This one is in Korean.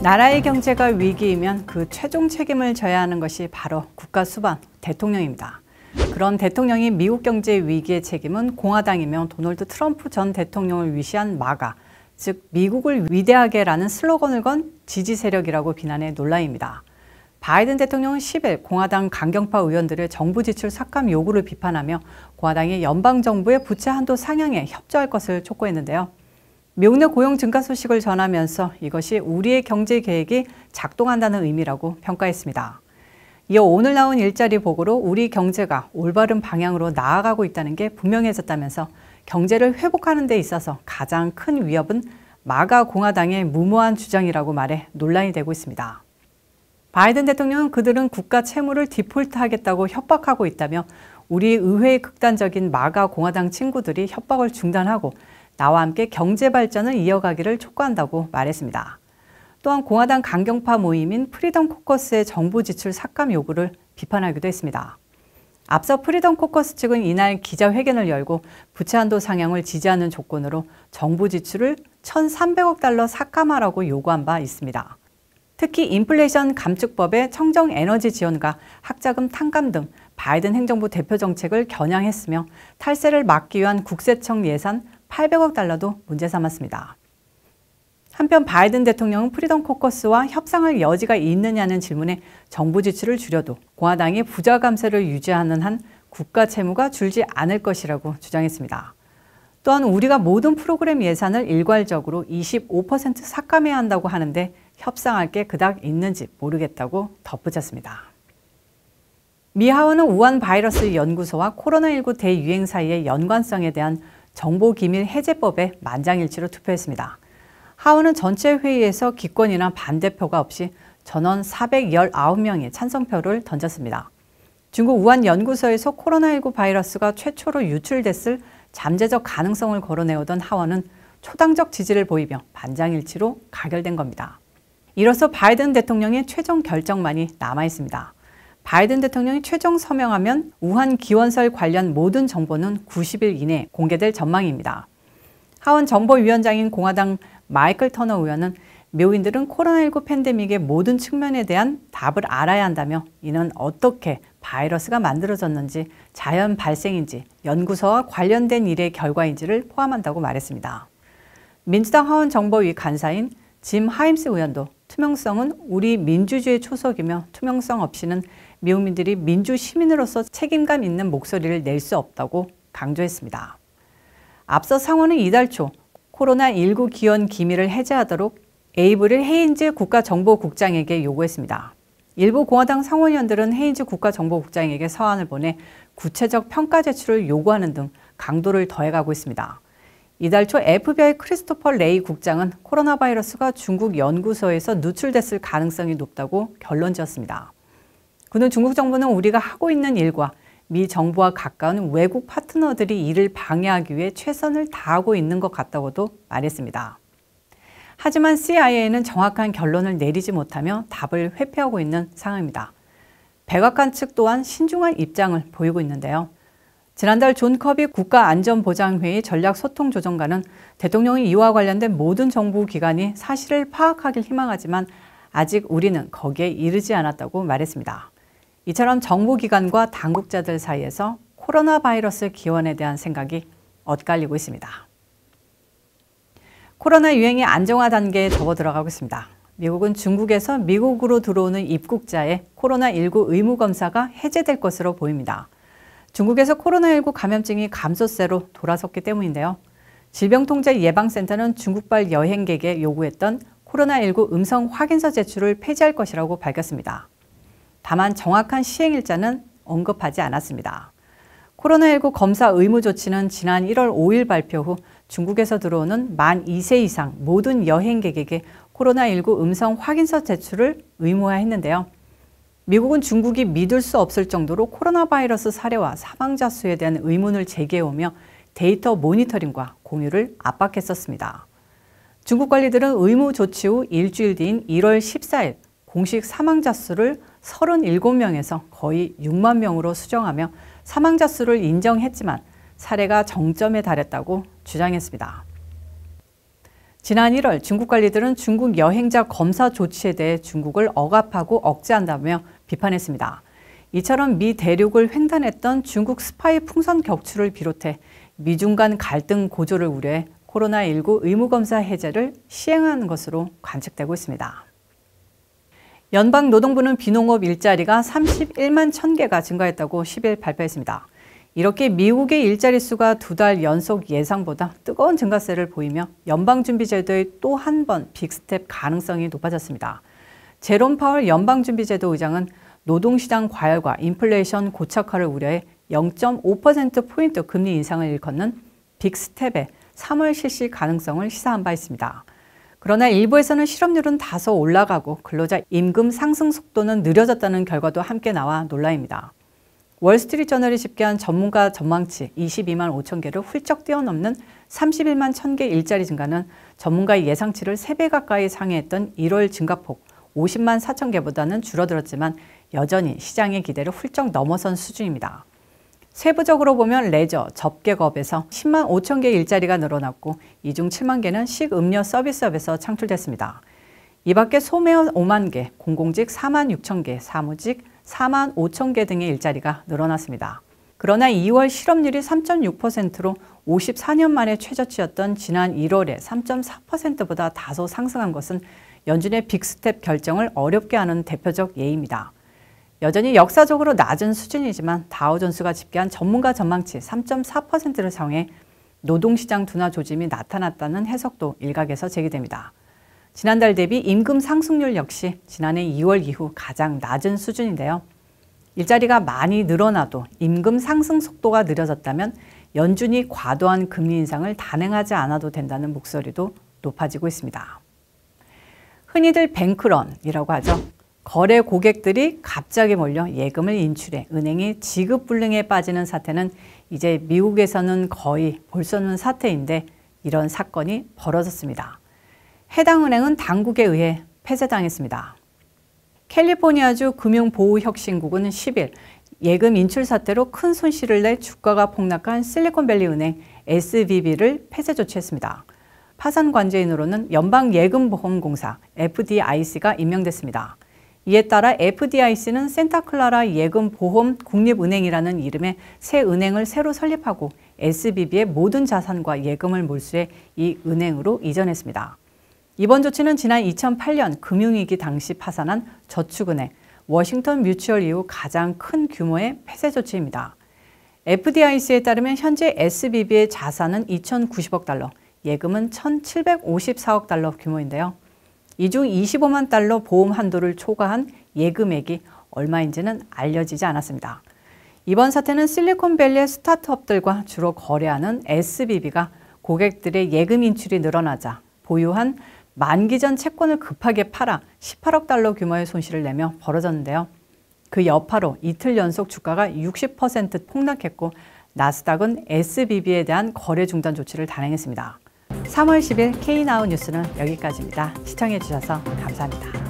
나라의 경제가 위기이면 그 최종 책임을 져야 하는 것이 바로 국가 수반, 대통령입니다. 그런 대통령이 미국 경제 위기의 책임은 공화당이며 도널드 트럼프 전 대통령을 위시한 마가, 즉 미국을 위대하게라는 슬로건을 건 지지 세력이라고 비난해 논란입니다. 바이든 대통령은 10일 공화당 강경파 의원들의 정부 지출 삭감 요구를 비판하며 공화당이 연방정부의 부채 한도 상향에 협조할 것을 촉구했는데요. 미국 내 고용 증가 소식을 전하면서 이것이 우리의 경제 계획이 작동한다는 의미라고 평가했습니다. 이어 오늘 나온 일자리 보고로 우리 경제가 올바른 방향으로 나아가고 있다는 게 분명해졌다면서 경제를 회복하는 데 있어서 가장 큰 위협은 마가 공화당의 무모한 주장이라고 말해 논란이 되고 있습니다. 바이든 대통령은 그들은 국가 채무를 디폴트하겠다고 협박하고 있다며 우리 의회의 극단적인 마가 공화당 친구들이 협박을 중단하고 나와 함께 경제 발전을 이어가기를 촉구한다고 말했습니다. 또한 공화당 강경파 모임인 프리덤 코커스의 정부 지출 삭감 요구를 비판하기도 했습니다. 앞서 프리덤 코커스 측은 이날 기자회견을 열고 부채 한도 상향을 지지하는 조건으로 정부 지출을 1,300억 달러 삭감하라고 요구한 바 있습니다. 특히 인플레이션 감축법의 청정 에너지 지원과 학자금 탕감 등 바이든 행정부 대표 정책을 겨냥했으며 탈세를 막기 위한 국세청 예산 800억 달러도 문제 삼았습니다. 한편 바이든 대통령은 프리덤 코커스와 협상할 여지가 있느냐는 질문에 정부 지출을 줄여도 공화당이 부자 감세를 유지하는 한 국가 채무가 줄지 않을 것이라고 주장했습니다. 또한 우리가 모든 프로그램 예산을 일괄적으로 25% 삭감해야 한다고 하는데 협상할 게 그닥 있는지 모르겠다고 덧붙였습니다. 미 하원은 우한 바이러스 연구소와 코로나19 대유행 사이의 연관성에 대한 정보기밀 해제법에 만장일치로 투표했습니다. 하원은 전체 회의에서 기권이나 반대표가 없이 전원 419명의 찬성표를 던졌습니다. 중국 우한 연구소에서 코로나19 바이러스가 최초로 유출됐을 잠재적 가능성을 거론해오던 하원은 초당적 지지를 보이며 만장일치로 가결된 겁니다. 이로써 바이든 대통령의 최종 결정만이 남아있습니다. 바이든 대통령이 최종 서명하면 우한 기원설 관련 모든 정보는 90일 이내에 공개될 전망입니다. 하원 정보위원장인 공화당 마이클 터너 의원은 미국인들은 코로나19 팬데믹의 모든 측면에 대한 답을 알아야 한다며 이는 어떻게 바이러스가 만들어졌는지, 자연 발생인지, 연구소와 관련된 일의 결과인지를 포함한다고 말했습니다. 민주당 하원 정보위 간사인 짐 하임스 의원도 투명성은 우리 민주주의의 초석이며 투명성 없이는 미국민들이 민주시민으로서 책임감 있는 목소리를 낼 수 없다고 강조했습니다. 앞서 상원은 이달 초 코로나19 기원 기밀을 해제하도록 에이브릴 헤인즈 국가정보국장에게 요구했습니다. 일부 공화당 상원의원들은 헤인즈 국가정보국장에게 서한을 보내 구체적 평가 제출을 요구하는 등 강도를 더해가고 있습니다. 이달 초 FBI 크리스토퍼 레이 국장은 코로나 바이러스가 중국 연구소에서 누출됐을 가능성이 높다고 결론지었습니다. 그는 중국 정부는 우리가 하고 있는 일과 미 정부와 가까운 외국 파트너들이 이를 방해하기 위해 최선을 다하고 있는 것 같다고도 말했습니다. 하지만 CIA는 정확한 결론을 내리지 못하며 답을 회피하고 있는 상황입니다. 백악관 측 또한 신중한 입장을 보이고 있는데요. 지난달 존 커비 국가안전보장회의 전략소통조정관은 대통령이 이와 관련된 모든 정부 기관이 사실을 파악하길 희망하지만 아직 우리는 거기에 이르지 않았다고 말했습니다. 이처럼 정부기관과 당국자들 사이에서 코로나 바이러스 기원에 대한 생각이 엇갈리고 있습니다. 코로나 유행이 안정화 단계에 접어들어가고 있습니다. 미국은 중국에서 미국으로 들어오는 입국자의 코로나19 의무검사가 해제될 것으로 보입니다. 중국에서 코로나19 감염증이 감소세로 돌아섰기 때문인데요. 질병통제예방센터는 중국발 여행객에 요구했던 코로나19 음성 확인서 제출을 폐지할 것이라고 밝혔습니다. 다만 정확한 시행일자는 언급하지 않았습니다. 코로나19 검사 의무 조치는 지난 1월 5일 발표 후 중국에서 들어오는 만 2세 이상 모든 여행객에게 코로나19 음성 확인서 제출을 의무화했는데요. 미국은 중국이 믿을 수 없을 정도로 코로나 바이러스 사례와 사망자 수에 대한 의문을 제기해오며 데이터 모니터링과 공유를 압박했었습니다. 중국 관리들은 의무 조치 후 일주일 뒤인 1월 14일 공식 사망자 수를 37명에서 거의 6만 명으로 수정하며 사망자 수를 인정했지만 사례가 정점에 달했다고 주장했습니다. 지난 1월 중국 관리들은 중국 여행자 검사 조치에 대해 중국을 억압하고 억제한다며 비판했습니다. 이처럼 미 대륙을 횡단했던 중국 스파이 풍선 격추를 비롯해 미중 간 갈등 고조를 우려해 코로나19 의무검사 해제를 시행하는 것으로 관측되고 있습니다. 연방노동부는 비농업 일자리가 31만 1000개가 증가했다고 10일 발표했습니다. 이렇게 미국의 일자리 수가 2달 연속 예상보다 뜨거운 증가세를 보이며 연방준비제도의 또 한 번 빅스텝 가능성이 높아졌습니다. 제롬 파월 연방준비제도 의장은 노동시장 과열과 인플레이션 고착화를 우려해 0.5%포인트 금리 인상을 일컫는 빅스텝의 3월 실시 가능성을 시사한 바 있습니다. 그러나 일부에서는 실업률은 다소 올라가고 근로자 임금 상승 속도는 느려졌다는 결과도 함께 나와 논란입니다. 월스트리트저널이 집계한 전문가 전망치 22만 5천 개를 훌쩍 뛰어넘는 31만 1000개 일자리 증가는 전문가의 예상치를 3배 가까이 상회했던 1월 증가폭 50만 4천 개보다는 줄어들었지만 여전히 시장의 기대를 훌쩍 넘어선 수준입니다. 세부적으로 보면 레저, 접객업에서 10만 5천 개의 일자리가 늘어났고 이 중 7만 개는 식음료 서비스업에서 창출됐습니다. 이 밖에 소매업 5만 개, 공공직 4만 6천 개, 사무직 4만 5천 개 등의 일자리가 늘어났습니다. 그러나 2월 실업률이 3.6%로 54년 만에 최저치였던 지난 1월에 3.4%보다 다소 상승한 것은 연준의 빅스텝 결정을 어렵게 하는 대표적 예입니다. 여전히 역사적으로 낮은 수준이지만 다우존스가 집계한 전문가 전망치 3.4%를 상회해 노동시장 둔화 조짐이 나타났다는 해석도 일각에서 제기됩니다. 지난달 대비 임금 상승률 역시 지난해 2월 이후 가장 낮은 수준인데요. 일자리가 많이 늘어나도 임금 상승 속도가 느려졌다면 연준이 과도한 금리 인상을 단행하지 않아도 된다는 목소리도 높아지고 있습니다. 흔히들 뱅크런이라고 하죠. 거래 고객들이 갑자기 몰려 예금을 인출해 은행이 지급불능에 빠지는 사태는 이제 미국에서는 거의 볼 수 없는 사태인데 이런 사건이 벌어졌습니다. 해당 은행은 당국에 의해 폐쇄당했습니다. 캘리포니아주 금융보호혁신국은 10일 예금 인출 사태로 큰 손실을 내 주가가 폭락한 실리콘밸리 은행 SVB를 폐쇄 조치했습니다. 파산 관제인으로는 연방예금보험공사 FDIC가 임명됐습니다. 이에 따라 FDIC는 센타클라라 예금보험 국립은행이라는 이름의 새 은행을 새로 설립하고 SVB의 모든 자산과 예금을 몰수해 이 은행으로 이전했습니다. 이번 조치는 지난 2008년 금융위기 당시 파산한 저축은행 워싱턴 뮤추얼 이후 가장 큰 규모의 폐쇄 조치입니다. FDIC에 따르면 현재 SVB의 자산은 2,090억 달러, 예금은 1,754억 달러 규모인데요. 이 중 25만 달러 보험 한도를 초과한 예금액이 얼마인지는 알려지지 않았습니다. 이번 사태는 실리콘밸리의 스타트업들과 주로 거래하는 SVB가 고객들의 예금 인출이 늘어나자 보유한 만기 전 채권을 급하게 팔아 18억 달러 규모의 손실을 내며 벌어졌는데요. 그 여파로 이틀 연속 주가가 60% 폭락했고 나스닥은 SVB에 대한 거래 중단 조치를 단행했습니다. 3월 10일 K나우 뉴스는 여기까지입니다. 시청해 주셔서 감사합니다.